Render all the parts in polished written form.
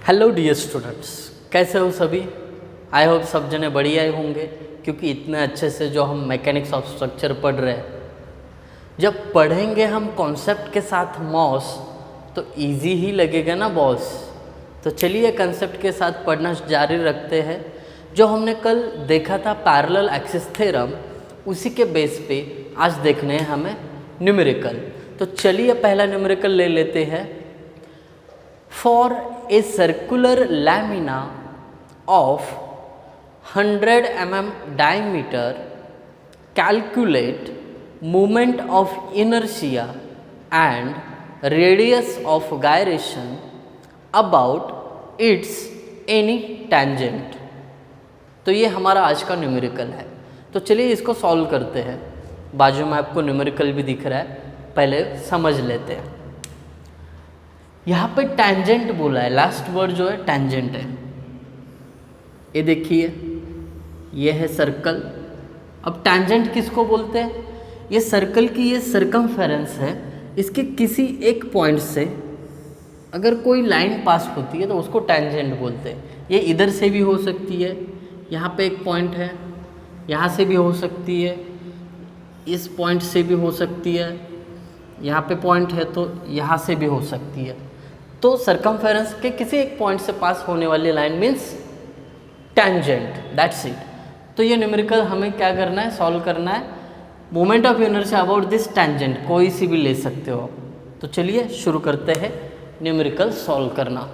Hello dear students, कैसे हो सभी। आई होप सब जने बढ़िया ही होंगे, क्योंकि इतने अच्छे से जो हम मैकेनिक्स ऑफ स्ट्रक्चर पढ़ रहे हैं, जब पढ़ेंगे हम कॉन्सेप्ट के साथ मॉस तो इजी ही लगेगा ना बॉस। तो चलिए कंसेप्ट के साथ पढ़ना जारी रखते हैं। जो हमने कल देखा था पैरेलल एक्सिस थ्योरम, उसी के बेस पे आज देखने हैं हमें न्यूमेरिकल। तो चलिए पहला न्यूमेरिकल ले लेते हैं। For a circular lamina of 100 mm diameter, calculate moment of inertia and radius of gyration about its any tangent। तो ये हमारा आज का न्यूमेरिकल है। तो चलिए इसको सॉल्व करते हैं। बाजू में आपको न्यूमेरिकल भी दिख रहा है, पहले समझ लेते हैं। यहाँ पे टैंजेंट बोला है, लास्ट वर्ड जो है टैंजेंट है। ये देखिए, ये है सर्कल। अब टैंजेंट किसको बोलते हैं? ये सर्कल की ये सरकमफेरेंस है, इसके किसी एक पॉइंट से अगर कोई लाइन पास होती है तो उसको टैंजेंट बोलते हैं। ये इधर से भी हो सकती है, यहाँ पे एक पॉइंट है, यहाँ से भी हो सकती है, इस पॉइंट से भी हो सकती है, यहाँ पे पॉइंट है तो यहाँ से भी हो सकती है। तो सरकमफेरेंस के किसी एक पॉइंट से पास होने वाली line means tangent, that's it. तो ये न्यूमेरिकल हमें क्या करना है, सॉल्व करना है। Moment of inertia about this tangent, कोई सी भी ले सकते हो। तो चलिए शुरू करते हैं न्यूमेरिकल सॉल्व करना।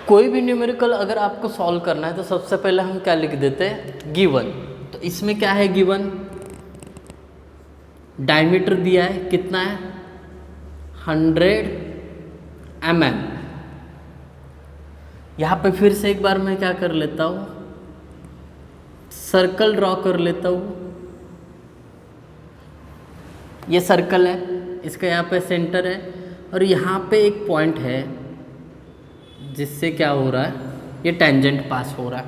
कोई भी न्यूमेरिकल अगर आपको सॉल्व करना है तो सबसे पहले हम क्या लिख देते हैं, गिवन। तो इसमें क्या है गिवन, डायमीटर दिया है, कितना है 100 mm। यहाँ पे फिर से एक बार मैं क्या कर लेता हूँ, सर्कल ड्रॉ कर लेता हूँ। ये सर्कल है, इसका यहाँ पे सेंटर है और यहाँ पे एक पॉइंट है जिससे क्या हो रहा है, ये टैंजेंट पास हो रहा है।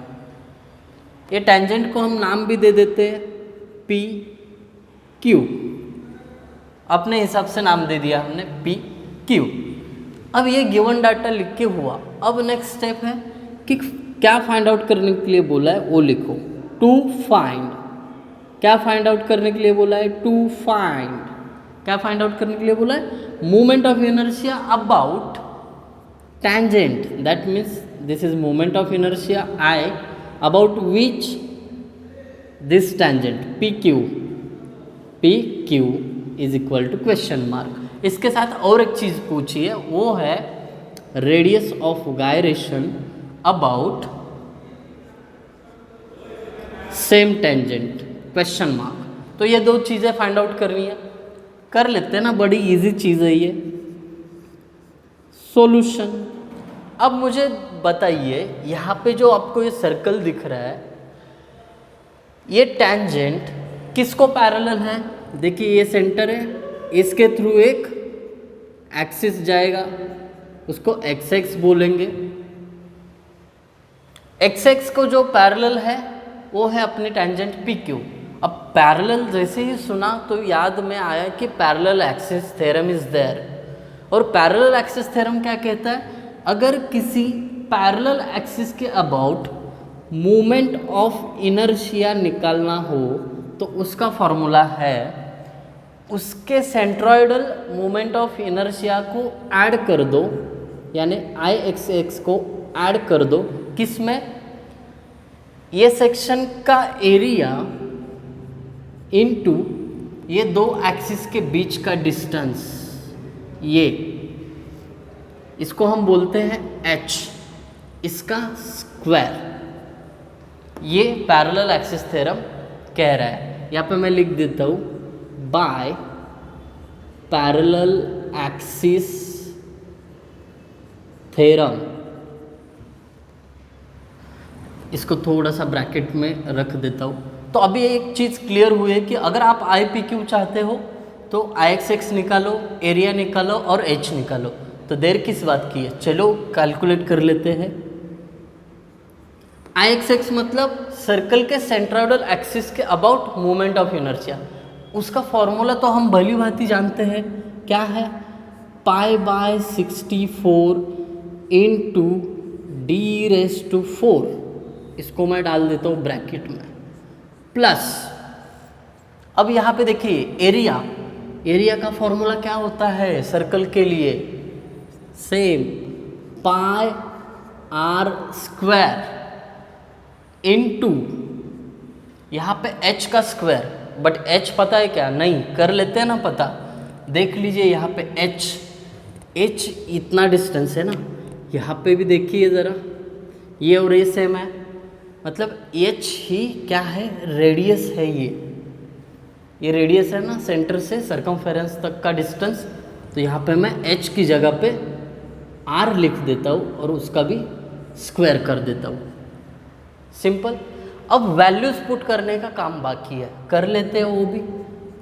ये टैंजेंट को हम नाम भी दे देते हैं पी क्यू, अपने हिसाब से नाम दे दिया हमने पी क्यू। अब ये गिवन डाटा लिख के हुआ। अब नेक्स्ट स्टेप है कि क्या फाइंड आउट करने के लिए बोला है वो लिखो। टू फाइंड, क्या फाइंड आउट करने के लिए बोला है, टू फाइंड, क्या फाइंड आउट करने के लिए बोला है, moment of inertia about tangent, that means this is moment of inertia I about which this tangent PQ is equal to question mark। इसके साथ और एक चीज़ पूछी है, वो है radius of gyration about same tangent question mark. तो ये दो चीज़ें फाइंड आउट करनी है, कर लेते हैं ना, बड़ी इजी चीज़ है ये। सॉल्यूशन। अब मुझे बताइए, यहाँ पे जो आपको ये सर्कल दिख रहा है, ये टैंजेंट किसको पैरेलल है? देखिए ये सेंटर है, इसके थ्रू एक एक्सिस जाएगा, उसको एक्स एक्स बोलेंगे। एक्स एक्स को जो पैरेलल है वो है अपने टैंजेंट पी क्यू। अब पैरेलल जैसे ही सुना तो याद में आया कि parallel axis theorem is there. और पैरेलल एक्सिस थ्योरम क्या कहता है, अगर किसी पैरेलल एक्सिस के अबाउट मोमेंट ऑफ इनर्शिया निकालना हो तो उसका फॉर्मूला है, उसके सेंट्रॉइडल मोमेंट ऑफ इनर्शिया को ऐड कर दो, यानी आई एक्स एक्स को ऐड कर दो किस में, ये सेक्शन का एरिया इनटू ये दो एक्सिस के बीच का डिस्टेंस, ये इसको हम बोलते हैं h, इसका स्क्वायर। ये पैरेलल एक्सिस थ्योरम कह रहा है। यहाँ पे मैं लिख देता हूँ बाय पैरेलल एक्सिस थ्योरम। इसको थोड़ा सा ब्रैकेट में रख देता हूँ। तो अभी एक चीज़ क्लियर हुई है कि अगर आप आई पी क्यू चाहते हो तो आई एक्स एक्स निकालो, एरिया निकालो और एच निकालो। तो देर किस बात की है, चलो कैलकुलेट कर लेते हैं। आई एक्स एक्स मतलब सर्कल के सेंट्रोइडल एक्सिस के अबाउट मोमेंट ऑफ इनर्शिया। उसका फॉर्मूला तो हम भली भांति जानते हैं, क्या है, π/64 इंटू d⁴, इसको मैं डाल देता हूँ ब्रैकेट में, प्लस अब यहाँ पे देखिए एरिया का फॉर्मूला क्या होता है सर्कल के लिए, सेम πr² इंटू यहाँ पे h का स्क्वायर, बट h पता है क्या, नहीं कर लेते हैं ना पता, देख लीजिए यहाँ पे h इतना डिस्टेंस है ना, यहाँ पे भी देखिए ज़रा, ये और ये सेम है, मतलब h ही क्या है, रेडियस है, ये रेडियस है ना सेंटर से सरकमफेरेंस तक का डिस्टेंस, तो यहाँ पे मैं h की जगह पे r लिख देता हूँ और उसका भी स्क्वायर कर देता हूँ, सिंपल। अब वैल्यूज पुट करने का काम बाकी है, कर लेते हैं वो भी।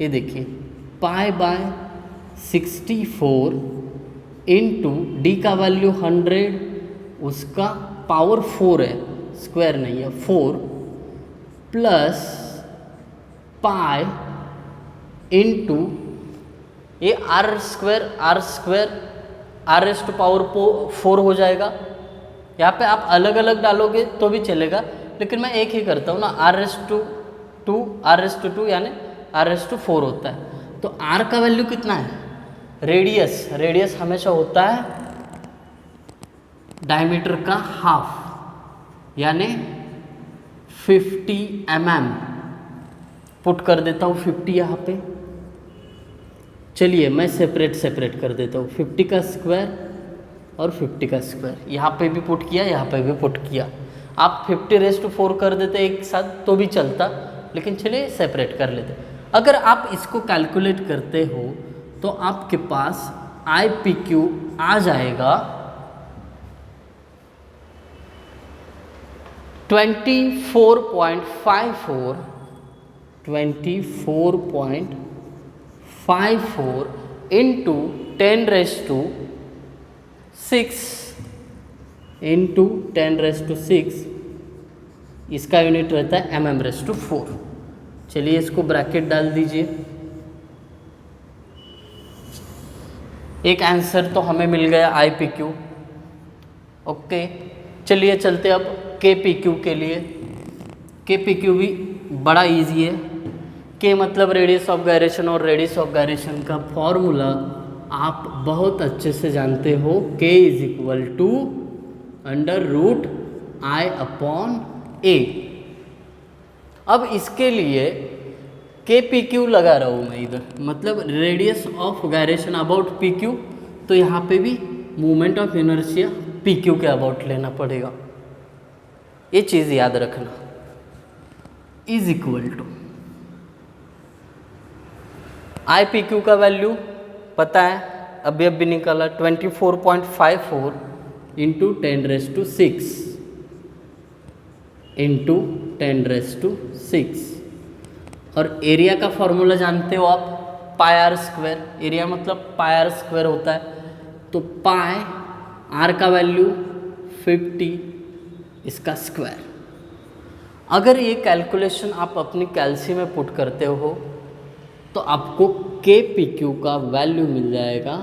ये देखिए π/64 इंटू डी का वैल्यू 100, उसका पावर 4 है, स्क्वायर नहीं है, 4 प्लस पाई इंटू ये r² r⁴ हो जाएगा। यहाँ पे आप अलग अलग डालोगे तो भी चलेगा, लेकिन मैं एक ही करता हूँ ना, r⁴ यानी r⁴ होता है। तो r का वैल्यू कितना है, रेडियस हमेशा होता है डायमीटर का हाफ, यानी 50 mm। पुट कर देता हूँ 50 यहाँ पे, चलिए मैं सेपरेट कर देता हूँ, 50 का स्क्वायर और 50 का स्क्वायर, यहाँ पे भी पुट किया, यहाँ पे भी पुट किया। आप 50⁴ कर देते एक साथ तो भी चलता, लेकिन चलिए सेपरेट कर लेते। अगर आप इसको कैलकुलेट करते हो तो आपके पास IPQ आ जाएगा 24.54 इंटू 10⁶ इसका यूनिट रहता है mm⁴। चलिए इसको ब्रैकेट डाल दीजिए। एक आंसर तो हमें मिल गया IPQ। ओके, चलिए चलते अब KPQ के लिए। KPQ भी बड़ा इजी है। K मतलब रेडियस ऑफ गायरेशन, और रेडियस ऑफ गायरेशन का फॉर्मूला आप बहुत अच्छे से जानते हो, K √I/A। अब इसके लिए KPQ लगा रहा हूँ मैं इधर, मतलब radius of gyration about PQ, तो यहाँ पे भी मोमेंट ऑफ इनर्शिया PQ के अबाउट लेना पड़ेगा। ये चीज़ याद रखना, इज इक्वल टू IPQ का वैल्यू पता है, अभी निकाला, 24.54 इंटू 10⁶ इंटू 10⁶। और एरिया का फॉर्मूला जानते हो आप, πr²। एरिया मतलब πr² होता है, तो पाई r का वैल्यू 50, इसका स्क्वायर। अगर ये कैलकुलेशन आप अपनी कैलसी में पुट करते हो तो आपको KPQ का वैल्यू मिल जाएगा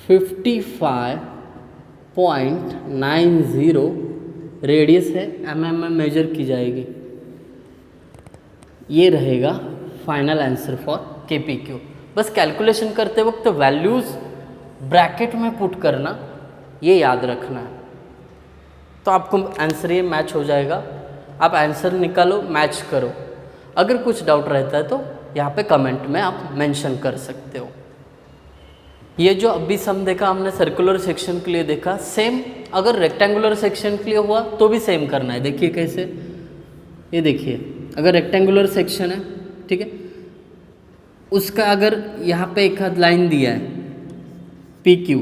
55.90। रेडियस है, mm में मेजर की जाएगी। ये रहेगा फाइनल आंसर फॉर KPQ। बस कैलकुलेशन करते वक्त वैल्यूज़ ब्रैकेट में पुट करना, ये याद रखना है, तो आपको आंसर ये मैच हो जाएगा। आप आंसर निकालो, मैच करो। अगर कुछ डाउट रहता है तो यहाँ पे कमेंट में आप मेंशन कर सकते हो। ये जो अभी सम देखा हमने सर्कुलर सेक्शन के लिए देखा, सेम अगर रेक्टेंगुलर सेक्शन के लिए हुआ तो भी सेम करना है। देखिए कैसे, ये देखिए, अगर रेक्टेंगुलर सेक्शन है, ठीक है, उसका अगर यहाँ पे एक आध लाइन दिया है PQ,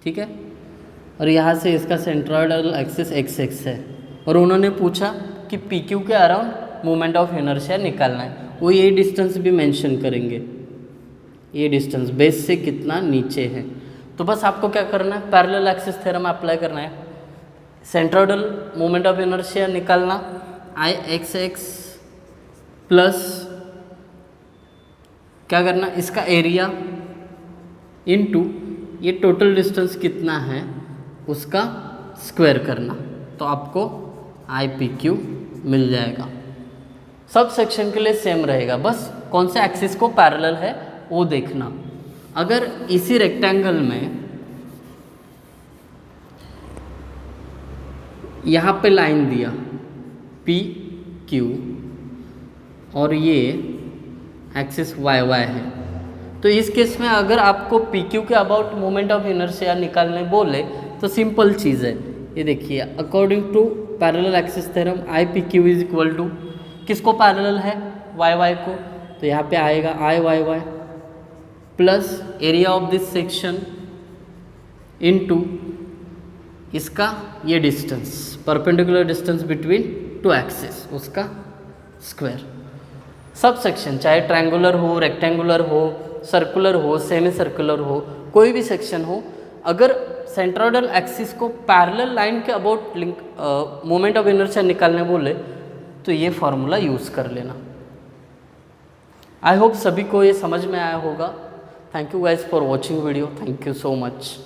ठीक है, और यहाँ से इसका सेंट्रोइडल एक्सिस XX है, और उन्होंने पूछा कि PQ के अराउंड मोमेंट ऑफ इनर्शिया निकालना है, वो ये डिस्टेंस भी मेंशन करेंगे, ये डिस्टेंस बेस से कितना नीचे है। तो बस आपको क्या करना है, पैरेलल एक्सिस थ्योरम अप्लाई करना है, सेंट्रोइडल मोमेंट ऑफ इनर्शिया निकालना, IXX प्लस क्या करना, इसका एरिया इनटू ये टोटल डिस्टेंस कितना है उसका स्क्वायर करना, तो आपको IPQ मिल जाएगा। सब सेक्शन के लिए सेम रहेगा, बस कौन से एक्सिस को पैरेलल है वो देखना। अगर इसी रेक्टेंगल में यहाँ पे लाइन दिया PQ और ये एक्सिस YY है, तो इस केस में अगर आपको PQ के अबाउट मोमेंट ऑफ इनर्शिया निकालने बोले तो सिंपल चीज़ है, ये देखिए according to parallel axis theorem IPQ is equal to किसको पैरेलल है, YY को, तो यहाँ पे आएगा IYY plus area of this section into इसका ये distance, perpendicular distance between two axis, उसका स्क्वायर। सब सेक्शन चाहे ट्रायंगुलर हो, रेक्टेंगुलर हो, सर्कुलर हो, सेमी सर्कुलर हो, कोई भी सेक्शन हो, अगर सेंट्रोइडल एक्सिस को पैरेलल लाइन के about link moment of inertia निकालने बोले तो ये फॉर्मूला यूज़ कर लेना। आई होप सभी को ये समझ में आया होगा। Thank you guys for watching video, thank you so much.